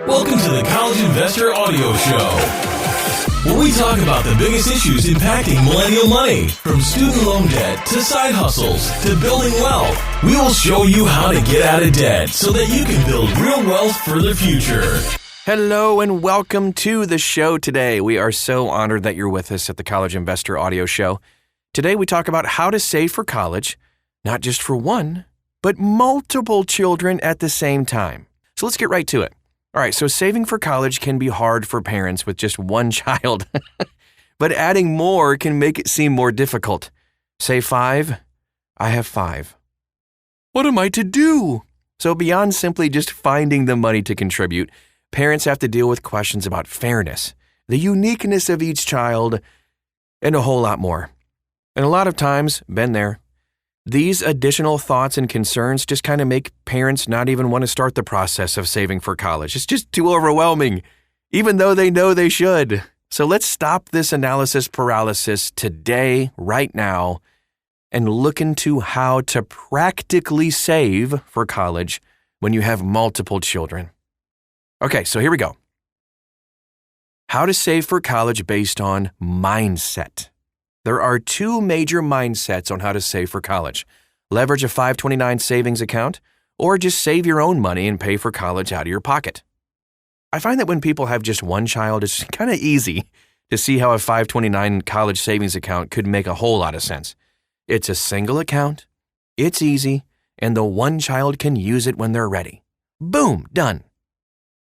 Welcome to the College Investor Audio Show, where we talk about the biggest issues impacting millennial money, from student loan debt to side hustles to building wealth. We will show you how to get out of debt so that you can build real wealth for the future. Hello and welcome to the show today. We are so honored that you're with us at the College Investor Audio Show. Today we talk about how to save for college, not just for one, but multiple children at the same time. So let's get right to it. All right, so saving for college can be hard for parents with just one child, but adding more can make it seem more difficult. Say 5, I have 5. What am I to do? So beyond simply just finding the money to contribute, parents have to deal with questions about fairness, the uniqueness of each child, and a whole lot more. And a lot of times, been there. These additional thoughts and concerns just kind of make parents not even want to start the process of saving for college. It's just too overwhelming, even though they know they should. So let's stop this analysis paralysis today, right now, and look into how to practically save for college when you have multiple children. Okay, so here we go. How to save for college based on mindset. There are 2 major mindsets on how to save for college. Leverage a 529 savings account, or just save your own money and pay for college out of your pocket. I find that when people have just one child, it's kind of easy to see how a 529 college savings account could make a whole lot of sense. It's a single account, it's easy, and the one child can use it when they're ready. Boom, done.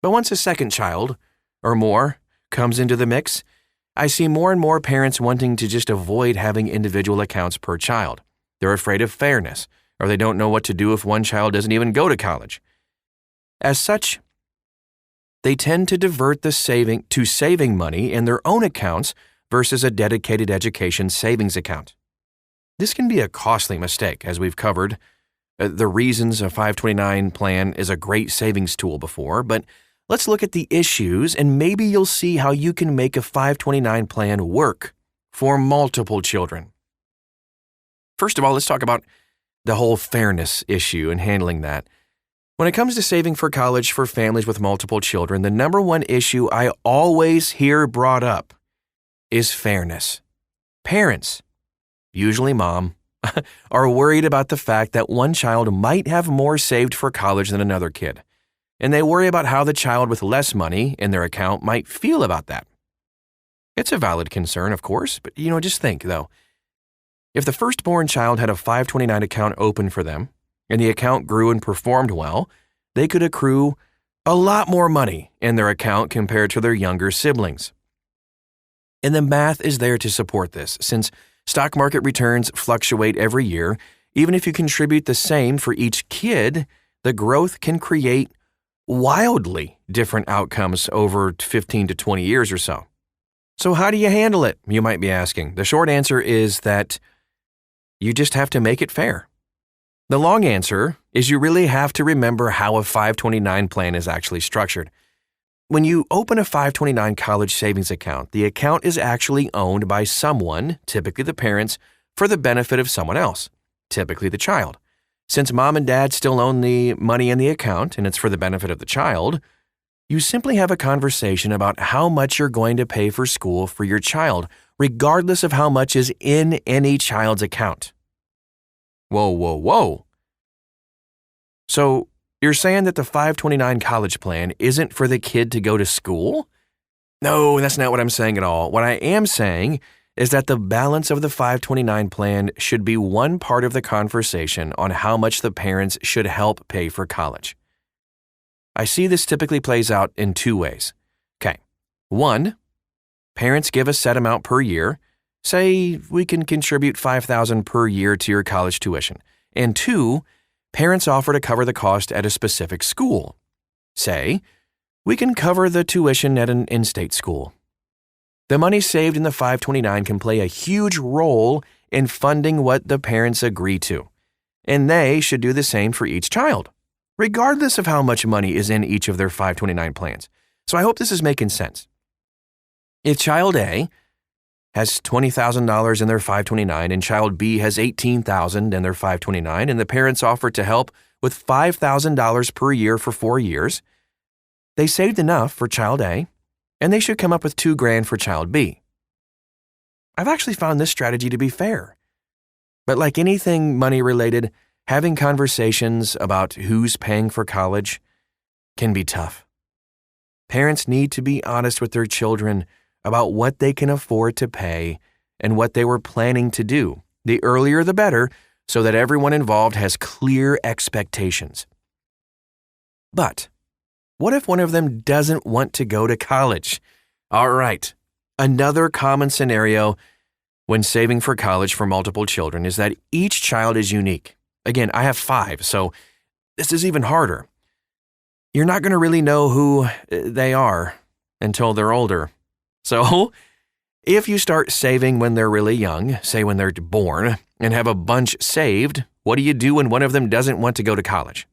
But once a second child, or more, comes into the mix, I see more and more parents wanting to just avoid having individual accounts per child. They're afraid of fairness, or they don't know what to do if one child doesn't even go to college. As such, they tend to divert the saving money in their own accounts versus a dedicated education savings account. This can be a costly mistake, as we've covered the reasons a 529 plan is a great savings tool before, but let's look at the issues, and maybe you'll see how you can make a 529 plan work for multiple children. First of all, let's talk about the whole fairness issue and handling that. When it comes to saving for college for families with multiple children, the number one issue I always hear brought up is fairness. Parents, usually mom, are worried about the fact that one child might have more saved for college than another kid. And they worry about how the child with less money in their account might feel about that. It's a valid concern, of course, but just think, though. If the firstborn child had a 529 account open for them, and the account grew and performed well, they could accrue a lot more money in their account compared to their younger siblings. And the math is there to support this, since stock market returns fluctuate every year. Even if you contribute the same for each kid, the growth can create wildly different outcomes over 15 to 20 years or so. So how do you handle it, you might be asking? The short answer is that you just have to make it fair. The long answer is you really have to remember how a 529 plan is actually structured. When you open a 529 college savings account, the account is actually owned by someone, typically the parents, for the benefit of someone else, typically the child. Since mom and dad still own the money in the account and it's for the benefit of the child, you simply have a conversation about how much you're going to pay for school for your child, regardless of how much is in any child's account. Whoa. So you're saying that the 529 college plan isn't for the kid to go to school? No, that's not what I'm saying at all. What I am saying is that the balance of the 529 plan should be one part of the conversation on how much the parents should help pay for college. I see this typically plays out in 2 ways. Okay. 1, parents give a set amount per year. Say we can contribute $5,000 per year to your college tuition. And 2, parents offer to cover the cost at a specific school. Say, we can cover the tuition at an in-state school. The money saved in the 529 can play a huge role in funding what the parents agree to, and they should do the same for each child, regardless of how much money is in each of their 529 plans. So I hope this is making sense. If child A has $20,000 in their 529 and child B has $18,000 in their 529 and the parents offer to help with $5,000 per year for 4 years, They saved enough for child A, and they should come up with $2,000 for child B. I've actually found this strategy to be fair. But like anything money-related, having conversations about who's paying for college can be tough. Parents need to be honest with their children about what they can afford to pay and what they were planning to do. The earlier the better, so that everyone involved has clear expectations. But what if one of them doesn't want to go to college? All right, another common scenario when saving for college for multiple children is that each child is unique. Again, I have 5, so this is even harder. You're not going to really know who they are until they're older. So, if you start saving when they're really young, say when they're born, and have a bunch saved, what do you do when one of them doesn't want to go to college?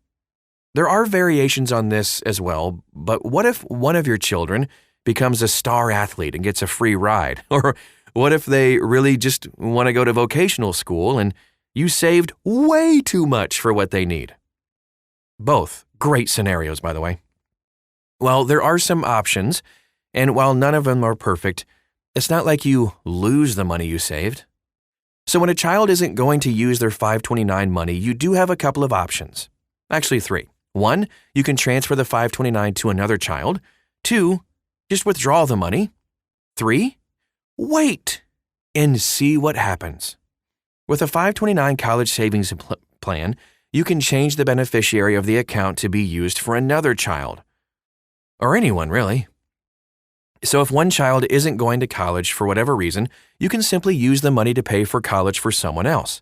There are variations on this as well, but what if one of your children becomes a star athlete and gets a free ride? Or what if they really just want to go to vocational school and you saved way too much for what they need? Both great scenarios, by the way. Well, there are some options, and while none of them are perfect, it's not like you lose the money you saved. So when a child isn't going to use their 529 money, you do have a couple of options. Actually, 3. 1, you can transfer the 529 to another child. 2, just withdraw the money. 3, wait and see what happens. With a 529 college savings plan, you can change the beneficiary of the account to be used for another child. Or anyone, really. So if one child isn't going to college for whatever reason, you can simply use the money to pay for college for someone else.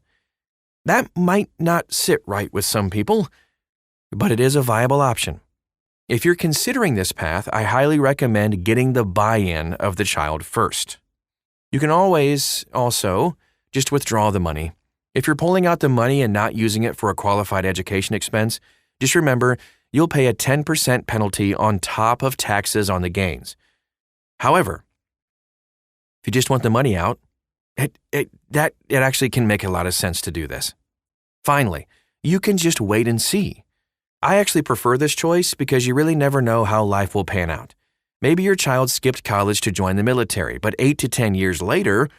That might not sit right with some people, but it is a viable option. If you're considering this path, I highly recommend getting the buy-in of the child first. You can always also just withdraw the money. If you're pulling out the money and not using it for a qualified education expense, just remember you'll pay a 10% penalty on top of taxes on the gains. However, if you just want the money out, it actually can make a lot of sense to do this. Finally, you can just wait and see. I actually prefer this choice because you really never know how life will pan out. Maybe your child skipped college to join the military, but 8 to 10 years later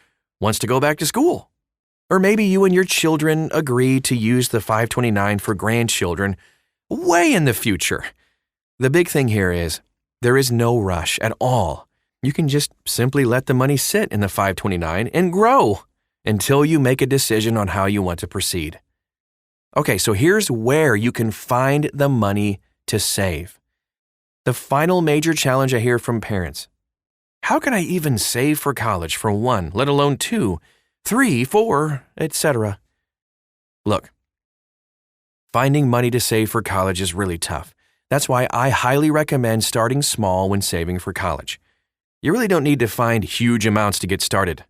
wants to go back to school. Or maybe you and your children agree to use the 529 for grandchildren way in the future. The big thing here is there is no rush at all. You can just simply let the money sit in the 529 and grow until you make a decision on how you want to proceed. Okay, so here's where you can find the money to save. The final major challenge I hear from parents. How can I even save for college for 1, let alone 2, 3, 4, etc.? Look, finding money to save for college is really tough. That's why I highly recommend starting small when saving for college. You really don't need to find huge amounts to get started.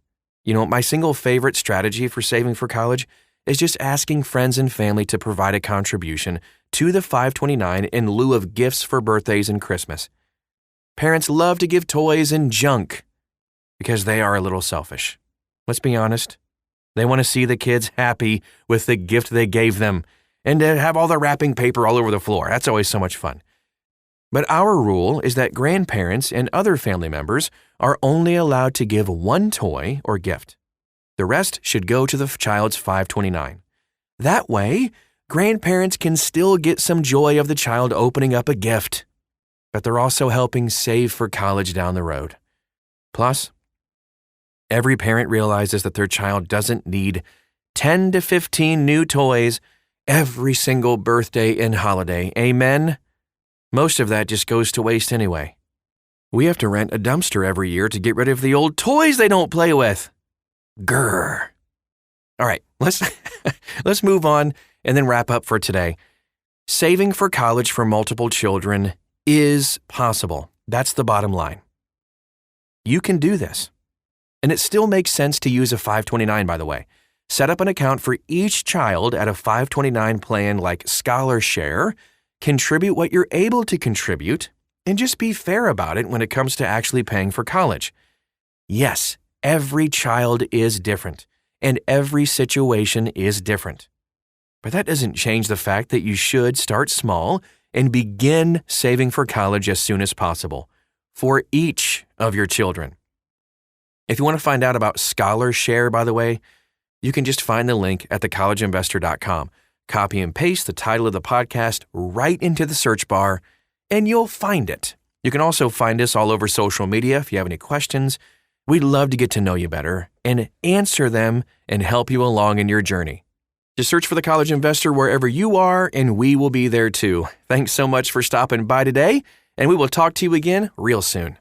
You know, my single favorite strategy for saving for college is just asking friends and family to provide a contribution to the 529 in lieu of gifts for birthdays and Christmas. Parents love to give toys and junk because they are a little selfish. Let's be honest. They want to see the kids happy with the gift they gave them and to have all the wrapping paper all over the floor. That's always so much fun. But our rule is that grandparents and other family members are only allowed to give 1 toy or gift. The rest should go to the child's 529. That way, grandparents can still get some joy of the child opening up a gift, but they're also helping save for college down the road. Plus, every parent realizes that their child doesn't need 10 to 15 new toys every single birthday and holiday. Amen? Most of that just goes to waste anyway. We have to rent a dumpster every year to get rid of the old toys they don't play with. Grr. All right, let's move on and then wrap up for today. Saving for college for multiple children is possible. That's the bottom line. You can do this. And it still makes sense to use a 529, by the way. Set up an account for each child at a 529 plan like ScholarShare, contribute what you're able to contribute, and just be fair about it when it comes to actually paying for college. Yes, every child is different, and every situation is different. But that doesn't change the fact that you should start small and begin saving for college as soon as possible for each of your children. If you want to find out about ScholarShare, by the way, you can just find the link at thecollegeinvestor.com. Copy and paste the title of the podcast right into the search bar, and you'll find it. You can also find us all over social media if you have any questions. We'd love to get to know you better and answer them and help you along in your journey. Just search for The College Investor wherever you are, and we will be there too. Thanks so much for stopping by today, and we will talk to you again real soon.